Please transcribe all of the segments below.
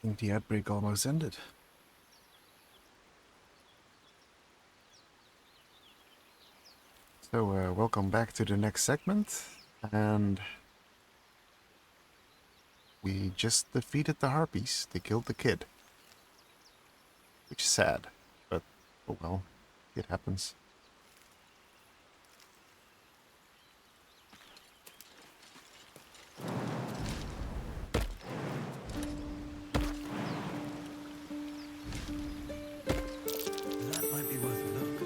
think the outbreak almost ended. So, welcome back to the next segment, and we just defeated the harpies. They killed the kid, which is sad, but oh well, it happens. That might be worth a look.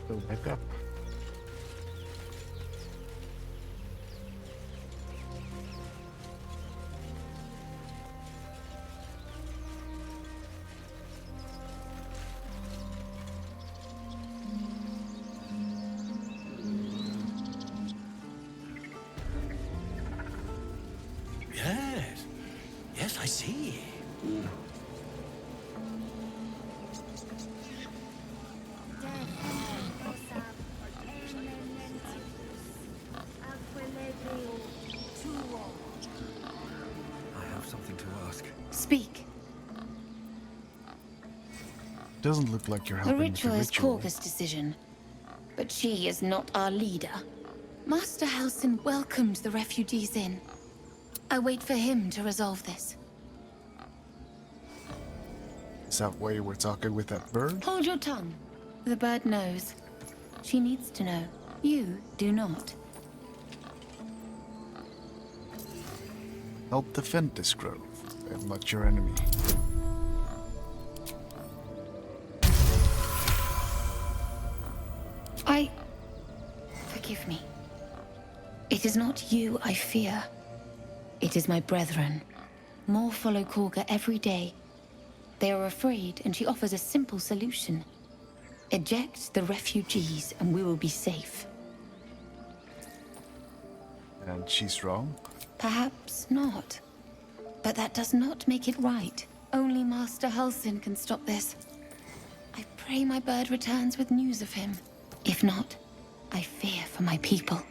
Go back up. Yes. Yes, I see. I have something to ask. Speak. Doesn't look like you're The helping ritual with is the ritual. Korga's decision, but she is not our leader. Master Halsin welcomed the refugees in. I wait for him to resolve this. Is that why you were talking with that bird? Hold your tongue. The bird knows. She needs to know. You do not. Help defend this grove. I'm not your enemy. Forgive me. It is not you I fear. It is my brethren. More follow Korga every day. They are afraid, and she offers a simple solution. Eject the refugees, and we will be safe. And she's wrong? Perhaps not. But that does not make it right. Only Master Halsin can stop this. I pray my bird returns with news of him. If not, I fear for my people.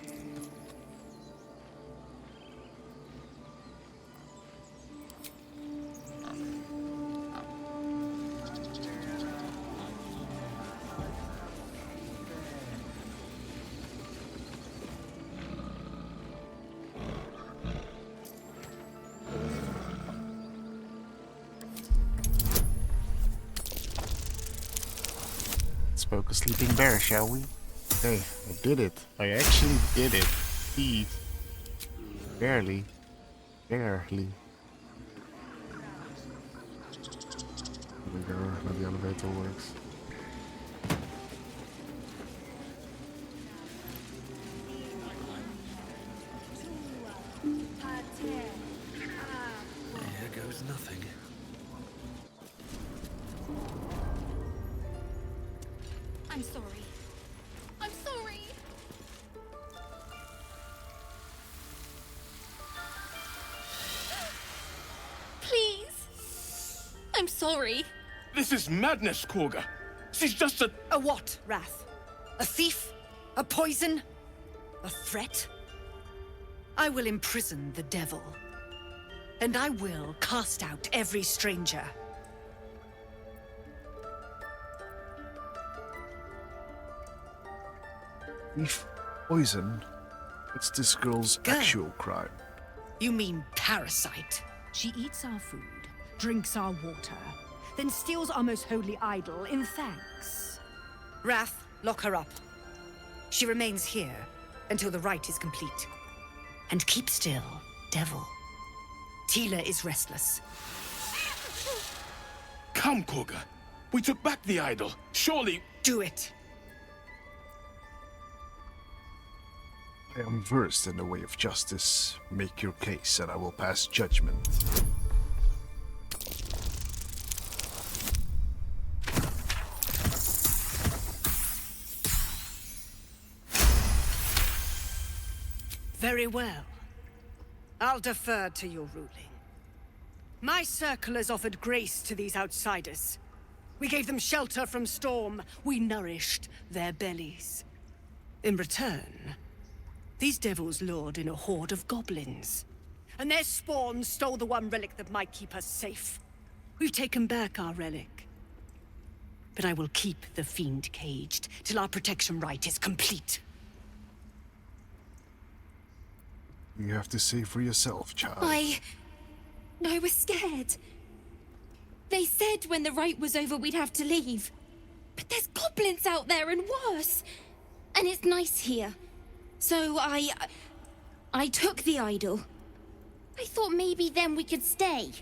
Spoke a sleeping bear, shall we? Hey, I did it. I actually did it. Jeez. Barely. Barely. There we go. How the elevator works. There goes nothing. I'm sorry. I'm sorry. Please. I'm sorry. This is madness, Korga. She's just a... A what, Wrath? A thief? A poison? A threat? I will imprison the devil. And I will cast out every stranger. If poison, it's this girl's Girl. actual crime. You mean parasite? She eats our food, drinks our water, then steals our most holy idol in thanks. Wrath, lock her up. She remains here until the rite is complete. And keep still, devil. Tila is restless. Come, Korga. We took back the idol. Surely... Do it. I am versed in the way of justice. Make your case, and I will pass judgment. Very well. I'll defer to your ruling. My circle has offered grace to these outsiders. We gave them shelter from storm. We nourished their bellies. In return, these devils lured in a horde of goblins. And their spawn stole the one relic that might keep us safe. We've taken back our relic. But I will keep the fiend caged till our protection rite is complete. You have to say for yourself, child. I was scared. They said when the rite was over we'd have to leave. But there's goblins out there and worse. And it's nice here. So I took the idol. I thought maybe then we could stay.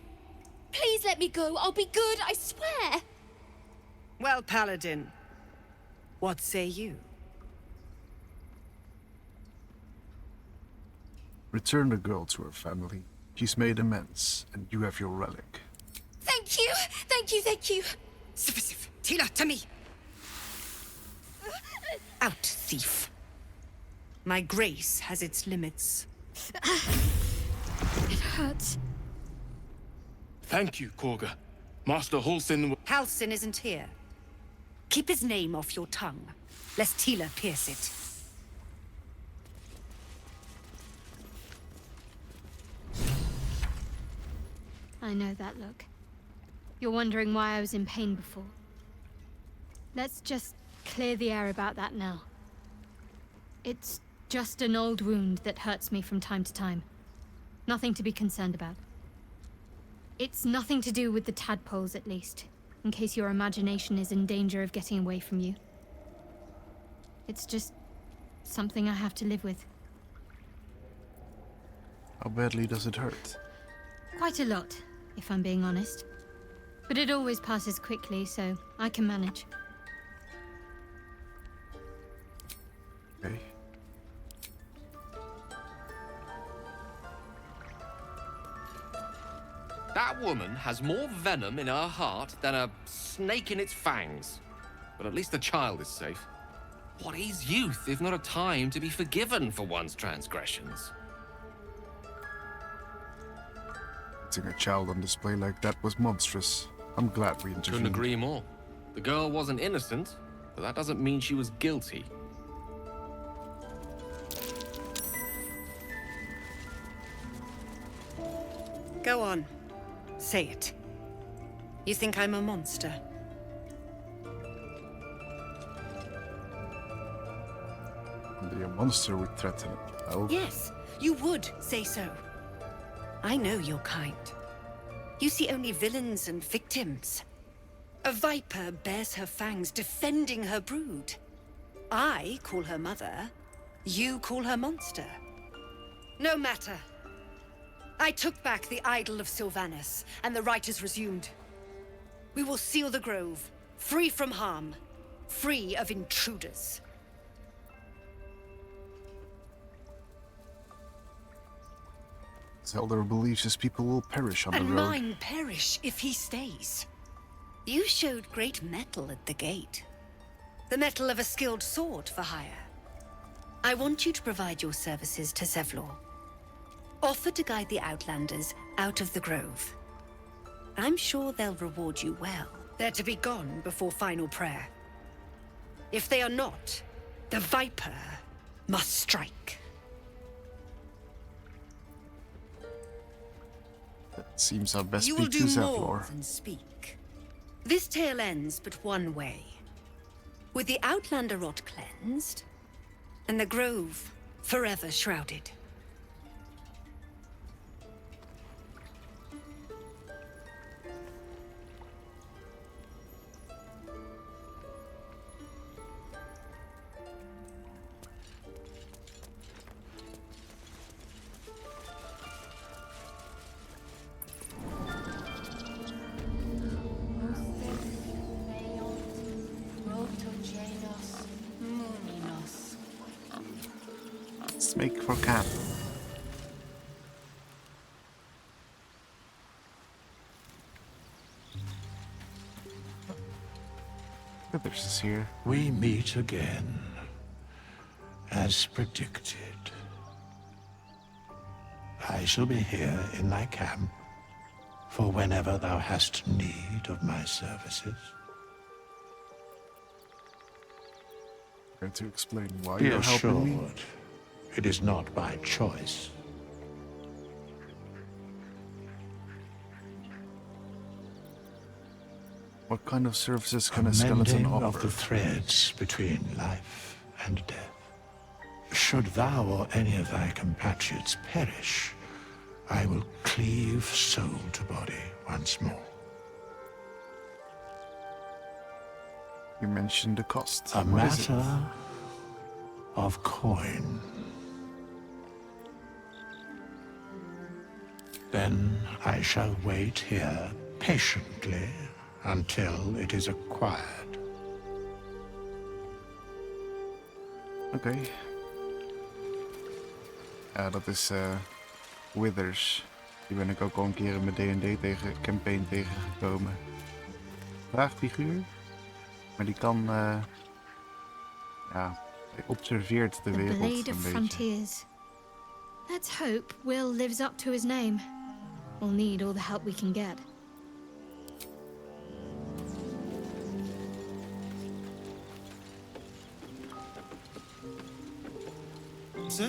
Please let me go. I'll be good, I swear. Well, Paladin, what say you? Return the girl to her family. She's made amends, and you have your relic. Thank you, thank you, thank you. Sif, Tila, to me! Out, thief. My grace has its limits. It hurts. Thank you, Korga. Master Halsin... Halsin isn't here. Keep his name off your tongue, lest Tila pierce it. I know that look. You're wondering why I was in pain before. Let's just clear the air about that now. It's just an old wound that hurts me from time to time. Nothing to be concerned about. It's nothing to do with the tadpoles, at least, in case your imagination is in danger of getting away from you. It's just something I have to live with. How badly does it hurt? Quite a lot, if I'm being honest. But it always passes quickly, so I can manage. Okay. That woman has more venom in her heart than a snake in its fangs. But at least the child is safe. What is youth if not a time to be forgiven for one's transgressions? Putting a child on display like that was monstrous. I'm glad we intervened. Couldn't agree more. The girl wasn't innocent, but that doesn't mean she was guilty. Go on. Say it. You think I'm a monster? Only a monster would threaten. Oh. Yes, you would say so. I know your kind. You see only villains and victims. A viper bears her fangs defending her brood. I call her mother. You call her monster. No matter. I took back the idol of Sylvanas, and the rite is resumed. We will seal the grove, free from harm, free of intruders. Zelda believes his people will perish on the And road. mine perish if he stays. You showed great mettle at the gate. The mettle of a skilled sword for hire. I want you to provide your services to Zevlor. Offer to guide the Outlanders out of the grove. I'm sure they'll reward you well. They're to be gone before final prayer. If they are not, the Viper must strike. That seems our best You will speak to do Zevlor. more than speak. This tale ends but one way. With the Outlander rot cleansed, and the grove forever shrouded. Let's make for camp. Withers is here. We meet again, as predicted. I shall be here in thy camp for whenever thou hast need of my services. Care to explain why Be you're helping me? assured, it is not by choice. What kind of services can a skeleton Mending offer? of the threads between life and death. Should thou or any of thy compatriots perish, I will cleave soul to body once more. You mentioned the cost. A What is it? matter of coin. Then I shall wait here patiently until it is acquired. Oké. Ja, dat is Withers. Die ben ik ook al een keer in mijn DnD campaign tegengekomen. Vraagfiguur. Maar die kan... ja, hij observeert de The wereld Blade een of beetje. Frontiers. Let's hope Will lives up to his name. We'll need all the help we can get. So,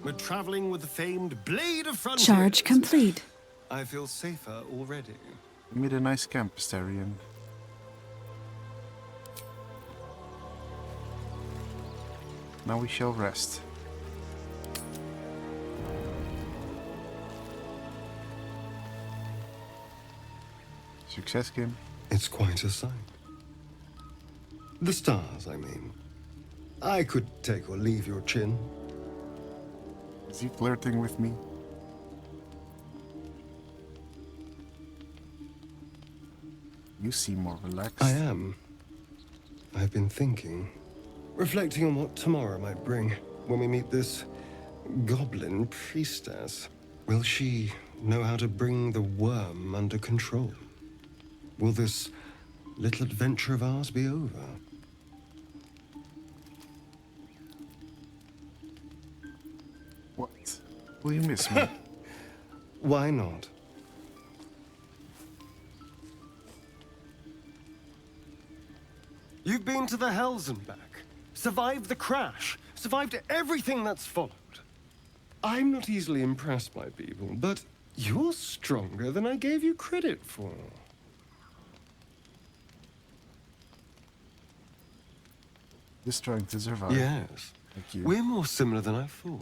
we're traveling with the famed Blade of Frontiers. Charge complete. I feel safer already. We made a nice camp, Astarion. Now we shall rest. Success, Kim. It's quite a sight. The stars, I mean. I could take or leave your chin. Is he flirting with me? You seem more relaxed. I am. I've been thinking, reflecting on what tomorrow might bring when we meet this goblin priestess. Will she know how to bring the worm under control? Will this little adventure of ours be over? What? Will you miss me? Why not? You've been to the Hells and back, survived the crash, survived everything that's followed. I'm not easily impressed by people, but you're stronger than I gave you credit for. Just trying to survive. Yes. Thank you. We're more similar than I thought.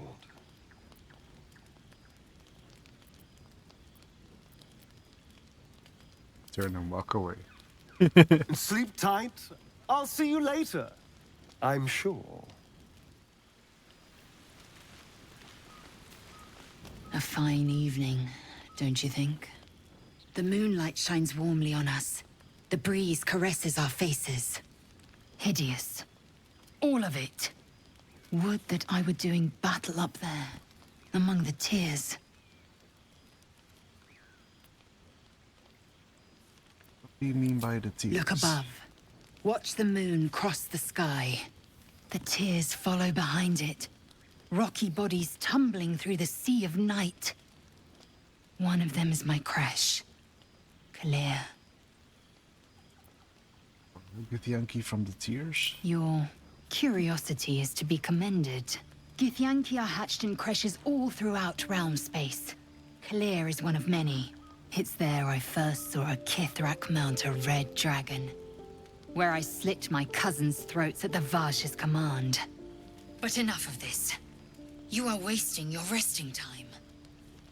Turn and walk away. Sleep tight. I'll see you later. I'm sure. A fine evening, don't you think? The moonlight shines warmly on us. The breeze caresses our faces. Hideous. All of it. Would that I were doing battle up there, among the tears. What do you mean by the tears? Look above. Watch the moon cross the sky. The tears follow behind it. Rocky bodies tumbling through the sea of night. One of them is my crash. Clear. Githyanki from the tears? Your curiosity is to be commended. Githyanki are hatched in creches all throughout realm space. Clear is one of many. It's there I first saw a Kithrak mount a red dragon. Where I slit my cousins' throats at the Vaj's command. But enough of this. You are wasting your resting time.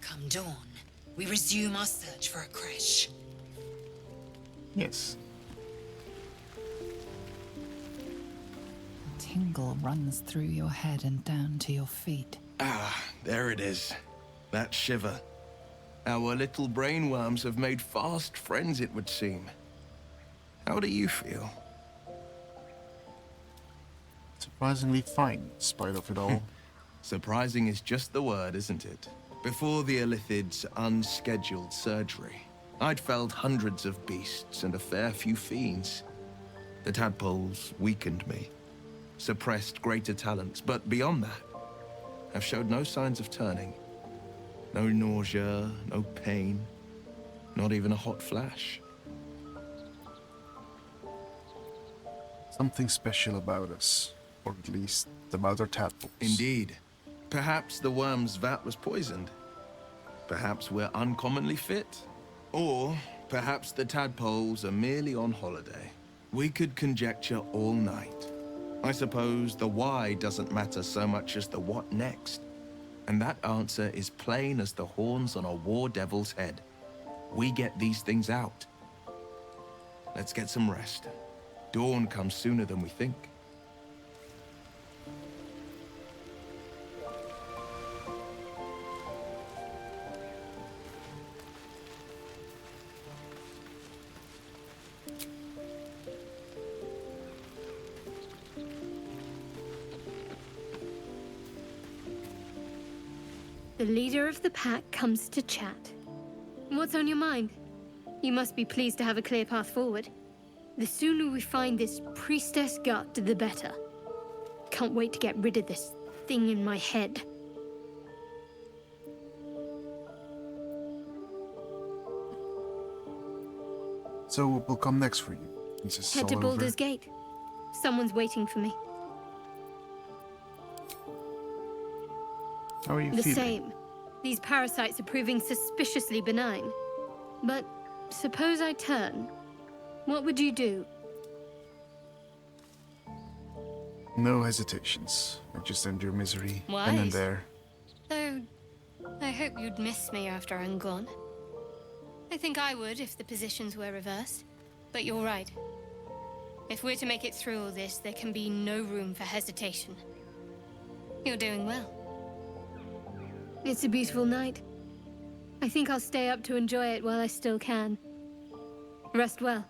Come dawn, we resume our search for a creche. Yes. A tingle runs through your head and down to your feet. Ah, there it is. That shiver. Our little brainworms have made fast friends, it would seem. How do you feel? Surprisingly fine, in spite of it all. Surprising is just the word, isn't it? Before the Illithid's unscheduled surgery, I'd felled hundreds of beasts and a fair few fiends. The tadpoles weakened me, suppressed greater talents, but beyond that, have showed no signs of turning. No nausea, no pain, not even a hot flash. Something special about us, or at least about our tadpoles. Indeed. Perhaps the worm's vat was poisoned. Perhaps we're uncommonly fit. Or perhaps the tadpoles are merely on holiday. We could conjecture all night. I suppose the why doesn't matter so much as the what next. And that answer is plain as the horns on a war devil's head. We get these things out. Let's get some rest. Dawn comes sooner than we think. The leader of the pack comes to chat. What's on your mind? You must be pleased to have a clear path forward. The sooner we find this priestess gut, the better. Can't wait to get rid of this thing in my head. So what will come next for you? Head to Baldurs Gate. Someone's waiting for me. How are you The feeling? same. These parasites are proving suspiciously benign. But suppose I turn. What would you do? No hesitations. I just end your misery Wise. then and there. Though, I hope you'd miss me after I'm gone. I think I would if the positions were reversed. But you're right. If we're to make it through all this, there can be no room for hesitation. You're doing well. It's a beautiful night. I think I'll stay up to enjoy it while I still can. Rest well.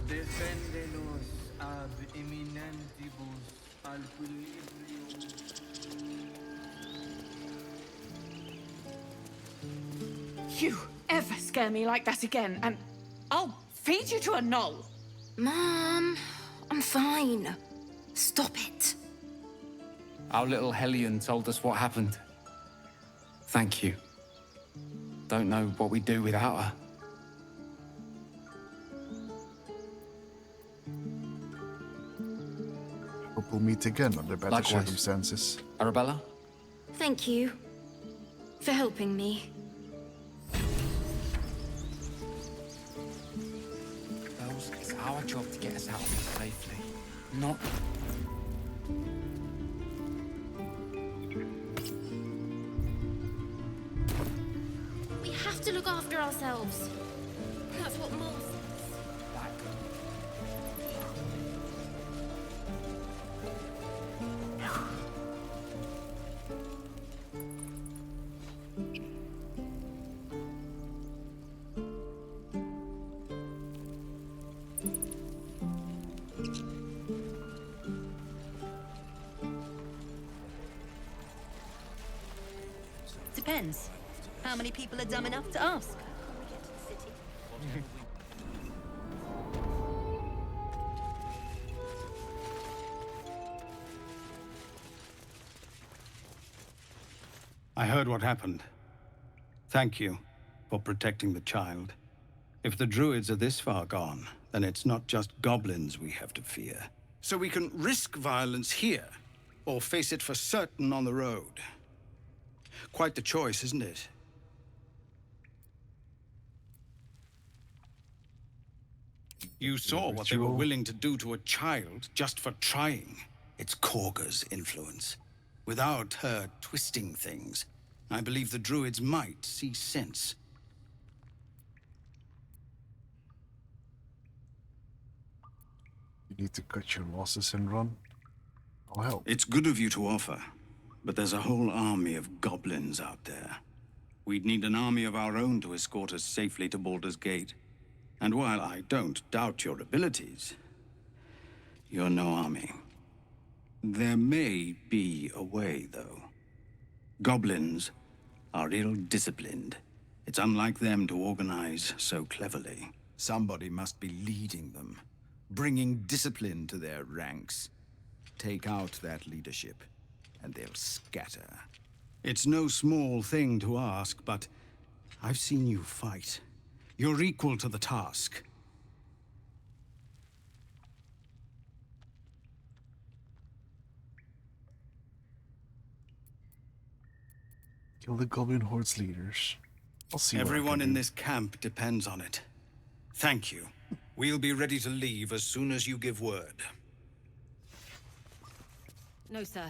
Deféndenos ab eminentibus al equilibrium. You ever scare me like that again, and I'll feed you to a knoll. Mom, I'm fine. Stop it. Our little Hellion told us what happened. Thank you. Don't know what we'd do without her. Hope we'll meet again under better Likewise. circumstances. Arabella? Thank you for helping me. Bells, it's our job to get us out of this safely. Not... We have to look after ourselves. That's what Mom says. Depends. How many people are dumb enough to ask? I heard what happened. Thank you for protecting the child. If the druids are this far gone, then it's not just goblins we have to fear. So we can risk violence here, or face it for certain on the road. Quite the choice, isn't it? You saw what they were willing to do to a child just for trying. It's Korga's influence. Without her twisting things, I believe the druids might see sense. You need to cut your losses and run. I'll help. It's good of you to offer, but there's a whole army of goblins out there. We'd need an army of our own to escort us safely to Baldurs Gate. And while I don't doubt your abilities, you're no army. There may be a way, though. Goblins are ill-disciplined. It's unlike them to organize so cleverly. Somebody must be leading them, bringing discipline to their ranks. Take out that leadership, and they'll scatter. It's no small thing to ask, but I've seen you fight. You're equal to the task. Kill the Goblin Horde's leaders. I'll see what I Everyone can in do. this camp depends on it. Thank you. We'll be ready to leave as soon as you give word. No, sir.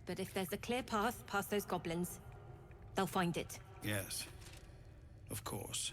But if there's a clear path past those goblins, they'll find it. Yes, of course.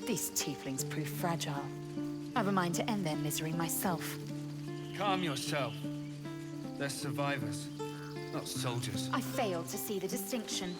These tieflings prove fragile. I've a mind to end their misery myself. Calm yourself. They're survivors, not soldiers. I fail to see the distinction.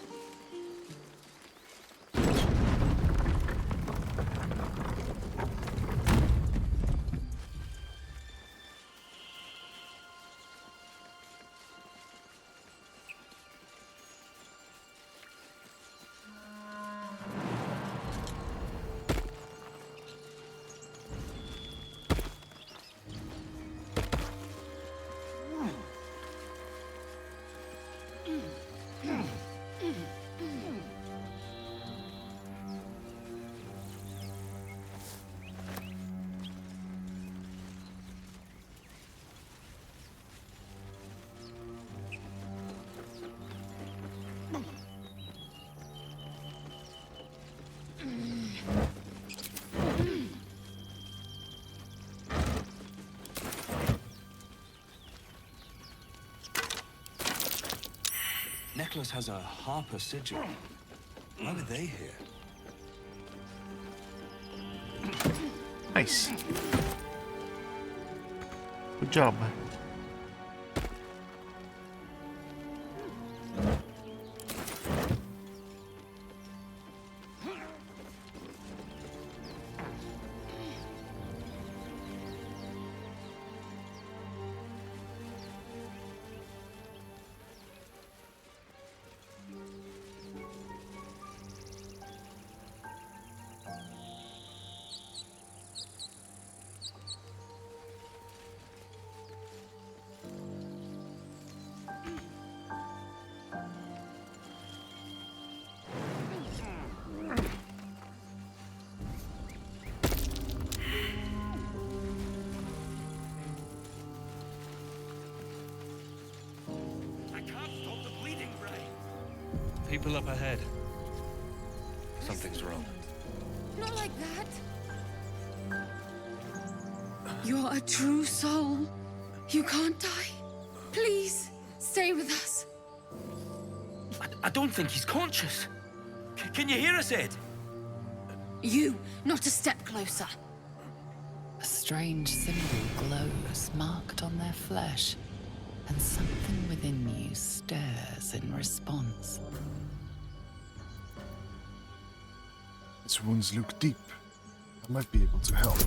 Necklace has a Harper sigil. Why were they here? Nice. Good job. People up ahead. Something's wrong. Not like that. You're a true soul. You can't die. Please, stay with us. I don't think he's conscious. Can you hear us, Ed? You, not a step closer. A strange symbol glows, marked on their flesh, and something within you stirs in response. Its wounds look deep. I might be able to help.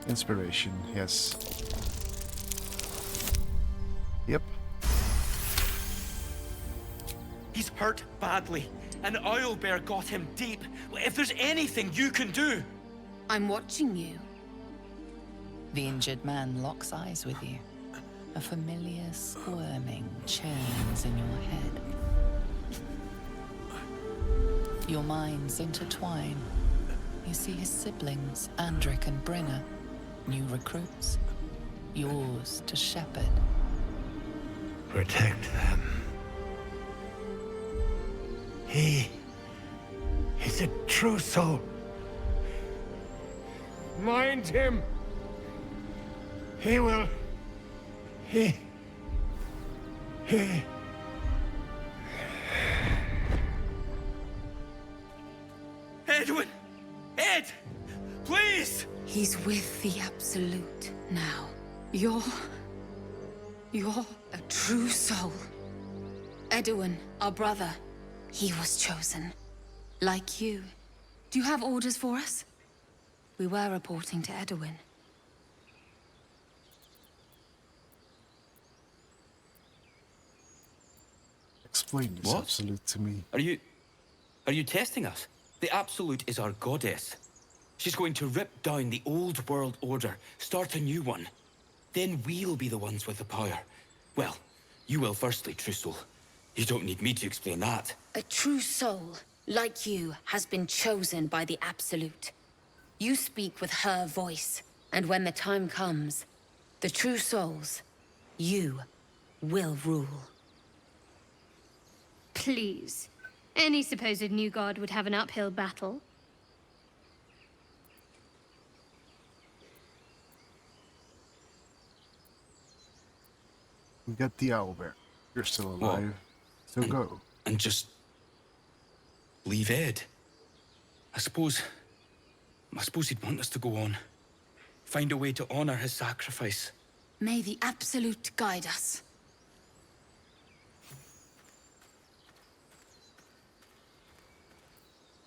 Inspiration, yes. Yep. He's hurt badly. An oil bear got him deep. If there's anything you can do... I'm watching you. The injured man locks eyes with you. A familiar squirming churns in your head. Your minds intertwine. You see his siblings, Andric and Brenna, new recruits, yours to shepherd. Protect them. He is a true soul. Mind him. He will. He. Edwin! Ed! Please! He's with the Absolute now. You're a true soul. Edwin, our brother, he was chosen. Like you. Do you have orders for us? We were reporting to Edwin. Explain this Absolute to me. Are you testing us? The Absolute is our goddess. She's going to rip down the old world order, start a new one. Then we'll be the ones with the power. Well, you will firstly, true soul. You don't need me to explain that. A true soul, like you, has been chosen by the Absolute. You speak with her voice, and when the time comes, the true souls, you will rule. Please. Any supposed new god would have an uphill battle. We got the owlbear. You're still alive. So go. And just... leave Ed. I suppose he'd want us to go on. Find a way to honor his sacrifice. May the Absolute guide us.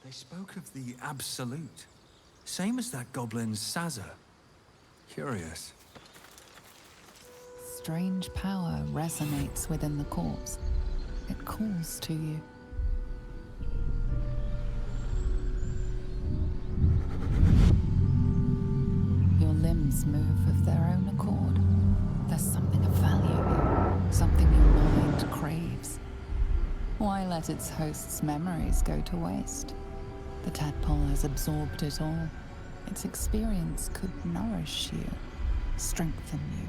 They spoke of the Absolute. Same as that goblin's Sazza. Curious. Strange power resonates within the corpse. It calls to you. Your limbs move of their own accord. There's something of value, something your mind craves. Why let its host's memories go to waste? The tadpole has absorbed it all. Its experience could nourish you, strengthen you.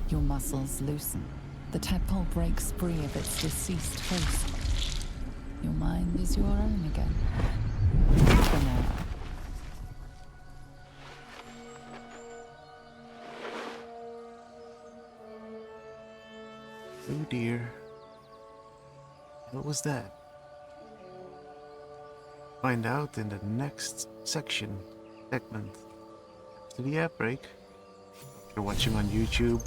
Your muscles loosen. The tadpole breaks free of its deceased host. Your mind is your own again. For now. Oh dear. What was that? Find out in the next segment. After the ad break. If you're watching on YouTube,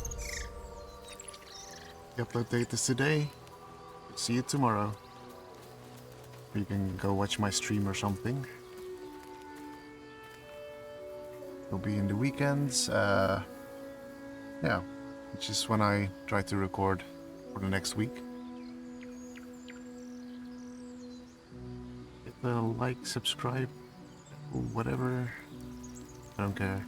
the upload date is today. See you tomorrow. Or you can go watch my stream or something. It'll be in the weekends. Yeah, which is when I try to record for the next week. Hit the like, subscribe, whatever. I don't care.